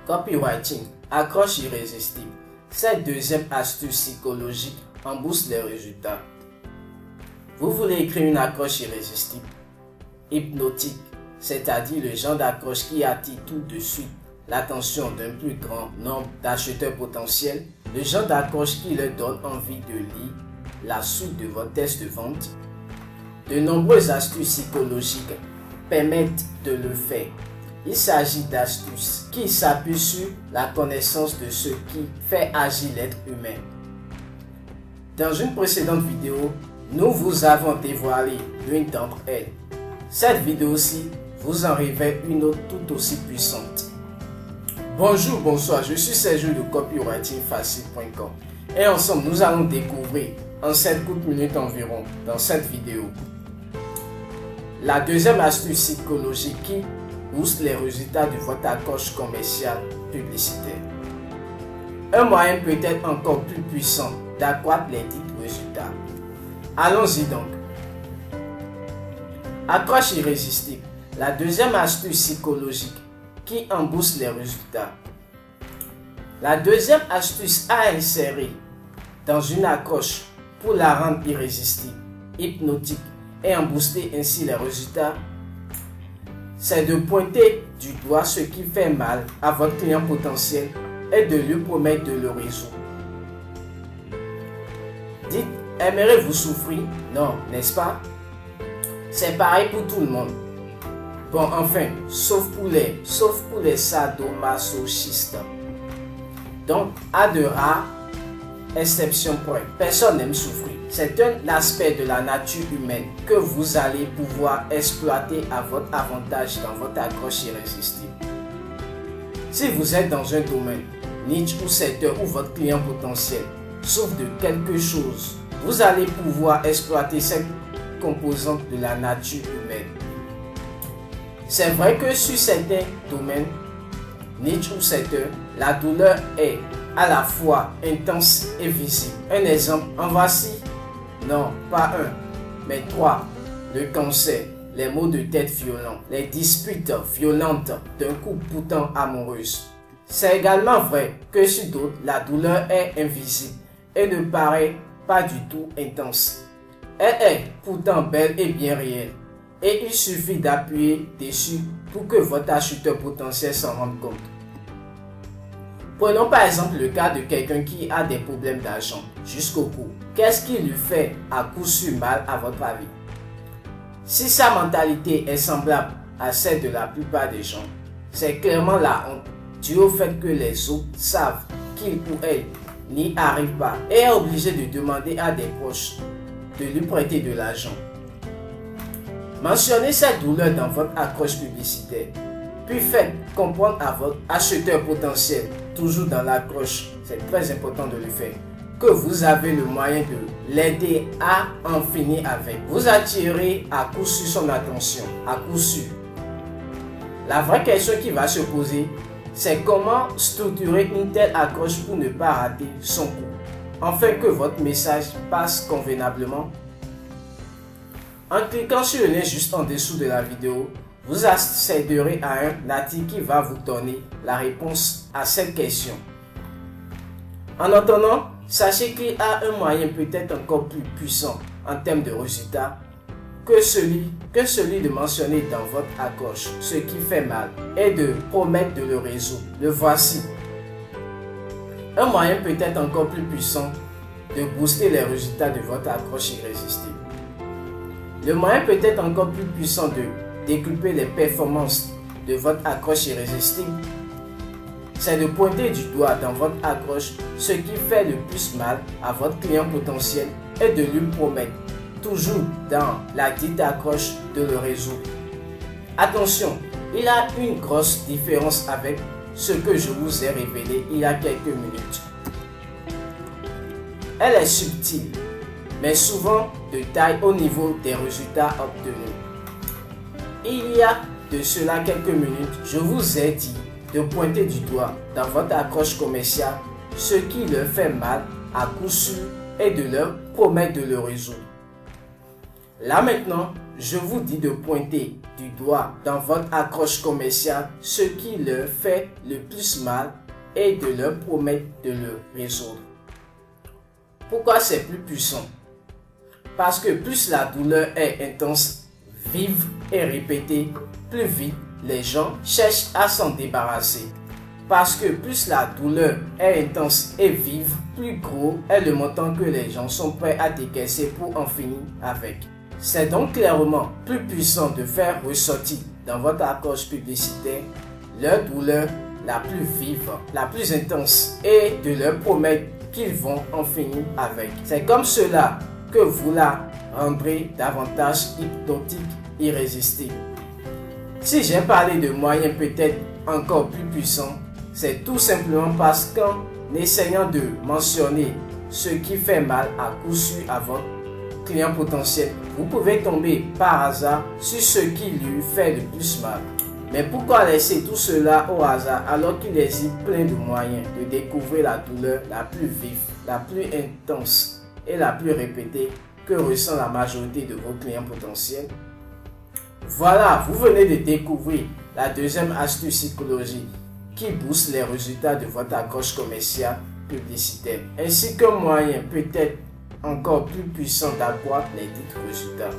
Copywriting, accroche irrésistible. Cette deuxième astuce psychologique en booste les résultats. Vous voulez écrire une accroche irrésistible, hypnotique, c'est-à-dire le genre d'accroche qui attire tout de suite l'attention d'un plus grand nombre d'acheteurs potentiels, le genre d'accroche qui leur donne envie de lire la suite de votre test de vente. De nombreuses astuces psychologiques permettent de le faire. Il s'agit d'astuces qui s'appuient sur la connaissance de ce qui fait agir l'être humain. Dans une précédente vidéo, nous vous avons dévoilé l'une d'entre elles. Cette vidéo-ci vous en révèle une autre tout aussi puissante. Bonjour, bonsoir, je suis Sergio de copywritingfacile.com et ensemble nous allons découvrir en 7 courtes minutes environ dans cette vidéo la deuxième astuce psychologique qui booste les résultats de votre accroche commerciale publicitaire. Un moyen peut-être encore plus puissant d'accroître les dits résultats. Allons-y donc. Accroche irrésistible. La deuxième astuce psychologique qui en booste les résultats. La deuxième astuce à insérer dans une accroche pour la rendre irrésistible, hypnotique et en booster ainsi les résultats, c'est de pointer du doigt ce qui fait mal à votre client potentiel et de lui promettre de le résoudre. Dites, aimerez-vous souffrir? Non, n'est-ce pas? C'est pareil pour tout le monde. Bon, enfin, sauf pour les sadomasochistes. Donc, à de rares exceptions près, personne n'aime souffrir. C'est un aspect de la nature humaine que vous allez pouvoir exploiter à votre avantage dans votre accroche irrésistible. Si vous êtes dans un domaine, niche ou secteur où votre client potentiel souffre de quelque chose, vous allez pouvoir exploiter cette composante de la nature humaine. C'est vrai que sur certains domaines, niche ou secteur, la douleur est à la fois intense et visible. Un exemple, en voici. Non, pas un, mais 3. Le cancer, les maux de tête violents, les disputes violentes d'un couple pourtant amoureuse. C'est également vrai que sur d'autres, la douleur est invisible et ne paraît pas du tout intense. Elle est pourtant belle et bien réelle. Et il suffit d'appuyer dessus pour que votre acheteur potentiel s'en rende compte. Prenons par exemple le cas de quelqu'un qui a des problèmes d'argent jusqu'au cou. Qu'est-ce qui lui fait à coup sûr mal à votre avis? Si sa mentalité est semblable à celle de la plupart des gens, c'est clairement la honte due au fait que les autres savent qu'il ou elle n'y arrive pas et est obligé de demander à des proches de lui prêter de l'argent. Mentionnez cette douleur dans votre accroche publicitaire, puis faites comprendre à votre acheteur potentiel, toujours dans l'accroche, c'est très important de le faire, que vous avez le moyen de l'aider à en finir avec. Vous attirez à coup sûr son attention, à coup sûr. La vraie question qui va se poser, c'est comment structurer une telle accroche pour ne pas rater son coup, afin que votre message passe convenablement. En cliquant sur le lien juste en dessous de la vidéo, vous accéderez à un article qui va vous donner la réponse à cette question. En attendant, sachez qu'il y a un moyen peut-être encore plus puissant en termes de résultats que celui de mentionner dans votre accroche ce qui fait mal et de promettre de le résoudre. Le voici. Un moyen peut-être encore plus puissant de booster les résultats de votre accroche irrésistible. Le moyen peut être encore plus puissant de décupler les performances de votre accroche irrésistible, c'est de pointer du doigt dans votre accroche ce qui fait le plus mal à votre client potentiel et de lui promettre, toujours dans la dite accroche, de le résoudre. Attention, il y a une grosse différence avec ce que je vous ai révélé il y a quelques minutes. Elle est subtile, mais souvent de taille au niveau des résultats obtenus. Il y a de cela quelques minutes, je vous ai dit de pointer du doigt dans votre accroche commerciale ce qui leur fait mal à coup sûr et de leur promettre de le résoudre. Là maintenant, je vous dis de pointer du doigt dans votre accroche commerciale ce qui leur fait le plus mal et de leur promettre de le résoudre. Pourquoi c'est plus puissant? Parce que plus la douleur est intense, vive et répétée, plus vite les gens cherchent à s'en débarrasser. Parce que plus la douleur est intense et vive, plus gros est le montant que les gens sont prêts à décaisser pour en finir avec. C'est donc clairement plus puissant de faire ressortir dans votre accroche publicitaire leur douleur la plus vive, la plus intense et de leur promettre qu'ils vont en finir avec. C'est comme cela que vous la rendrez davantage hypnotique, irrésistible. Si j'ai parlé de moyens peut-être encore plus puissants, c'est tout simplement parce qu'en essayant de mentionner ce qui fait mal à coup sûr à votre client potentiel, vous pouvez tomber par hasard sur ce qui lui fait le plus mal. Mais pourquoi laisser tout cela au hasard alors qu'il existe plein de moyens de découvrir la douleur la plus vive, la plus intense et la plus répétée que ressent la majorité de vos clients potentiels? Voilà, vous venez de découvrir la deuxième astuce psychologique qui booste les résultats de votre accroche commerciale publicitaire, ainsi qu'un moyen peut-être encore plus puissant d'accroître les dits résultats.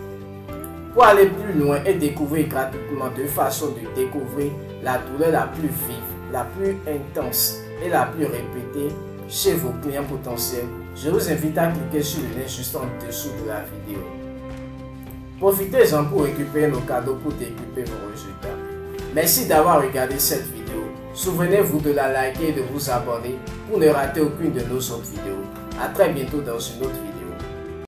Pour aller plus loin et découvrir gratuitement deux façons de découvrir la douleur la plus vive, la plus intense et la plus répétée chez vos clients potentiels, je vous invite à cliquer sur le lien juste en dessous de la vidéo. Profitez-en pour récupérer nos cadeaux pour décupler vos résultats. Merci d'avoir regardé cette vidéo. Souvenez-vous de la liker et de vous abonner pour ne rater aucune de nos autres vidéos. A très bientôt dans une autre vidéo.